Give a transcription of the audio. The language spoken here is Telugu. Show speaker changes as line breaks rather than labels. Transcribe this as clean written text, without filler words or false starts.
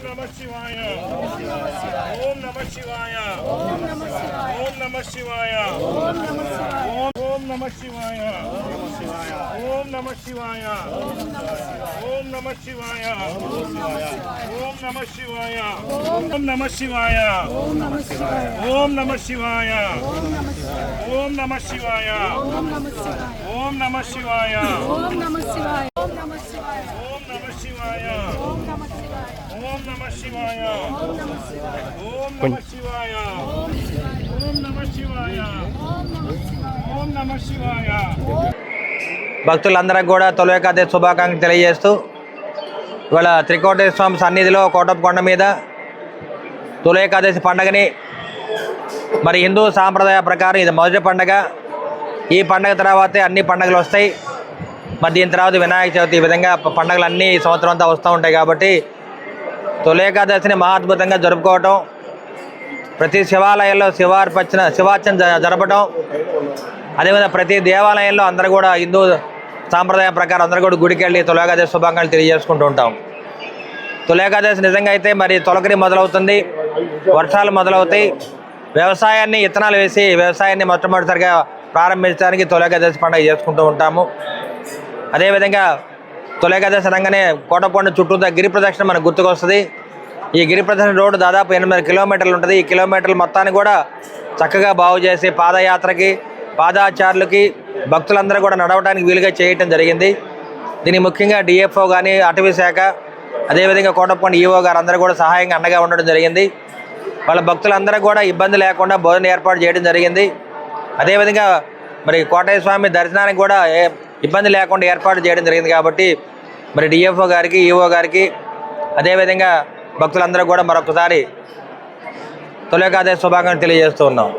నమః శివాయ ఓం నమః శివాయ ఓం నమః శివాయ ఓం నమః శివాయ ఓం నమః శివాయ ఓం నమః శివాయ ఓం నమః శివాయ ఓం నమః శివాయ ఓం నమః శివాయ ఓం నమః శివాయ ఓం నమః శివాయ ఓం నమః శివాయ ఓం నమః శివాయ ఓం నమః శివాయ ఓం నమః శివాయ ఓం నమః శివాయ ఓం నమః శివాయ ఓం నమః శివాయ ఓం నమః శివాయ ఓం నమః శివాయ.
భక్తులందరికీ కూడా తొలి ఏకాదశి శుభాకాంక్షలు తెలియజేస్తూ ఇవాళ త్రికోటేశ్వర స్వామి సన్నిధిలో కోటప్ప కొండ మీద తొలి ఏకాదశి పండుగని మరి హిందూ సాంప్రదాయ ప్రకారం ఇది మొదటి పండుగ. ఈ పండుగ తర్వాతే అన్ని పండుగలు వస్తాయి. మరి దీని తర్వాత వినాయక చవితి, ఈ విధంగా పండుగలు అన్నీ ఈ సంవత్సరం అంతా వస్తూ ఉంటాయి. కాబట్టి తొలి ఏకాదశిని మహాద్భుతంగా జరుపుకోవటం, ప్రతి శివాలయంలో శివార్చన జరపడం, అదేవిధంగా ప్రతి దేవాలయంలో అందరూ కూడా హిందూ సాంప్రదాయం ప్రకారం అందరూ కూడా గుడికి వెళ్ళి తొలి ఏకాదశి శుభాకాంక్షలు తెలియజేసుకుంటూ ఉంటాం. తొలి ఏకాదశి నిజంగా అయితే మరి తొలకరి మొదలవుతుంది, వర్షాలు మొదలవుతాయి. వ్యవసాయాన్ని ఇత్తనాలు వేసి వ్యవసాయాన్ని మొట్టమొదటిసారిగా ప్రారంభించడానికి తొలి ఏకాదశి పండుగ చేసుకుంటూ ఉంటాము. అదేవిధంగా తొలి ఏకాదశి అనగానే కోటప్పకొండ చుట్టూ గిరి ప్రదక్షిణ మనకు గుర్తుకొస్తుంది. ఈ గిరి ప్రదక్షిణ రోడ్డు దాదాపు 8 కిలోమీటర్లు ఉంటుంది. ఈ కిలోమీటర్లు మొత్తాన్ని కూడా చక్కగా బాగు చేసి పాదయాత్రకి, పాదాచారులకి, భక్తులందరూ కూడా నడవడానికి వీలుగా చేయటం జరిగింది. దీనికి ముఖ్యంగా డిఎఫ్ఓ కానీ, అటవీ శాఖ, అదేవిధంగా కోటప్పకొండ ఈఓ గారు అందరూ కూడా సహాయంగా అండగా ఉండడం జరిగింది. వాళ్ళ భక్తులందరూ కూడా ఇబ్బంది లేకుండా భోజనం ఏర్పాటు చేయడం జరిగింది. అదేవిధంగా మరి కోటయ్య స్వామి దర్శనానికి కూడా ఇబ్బంది లేకుండా ఏర్పాటు చేయడం జరిగింది. కాబట్టి మరి డిఎఫ్ఓ గారికి, ఈఓ గారికి, అదేవిధంగా భక్తులందరూ కూడా మరొకసారి తొలి ఏకాదశి శుభాకాంక్షలు తెలియజేస్తూ ఉన్నాం.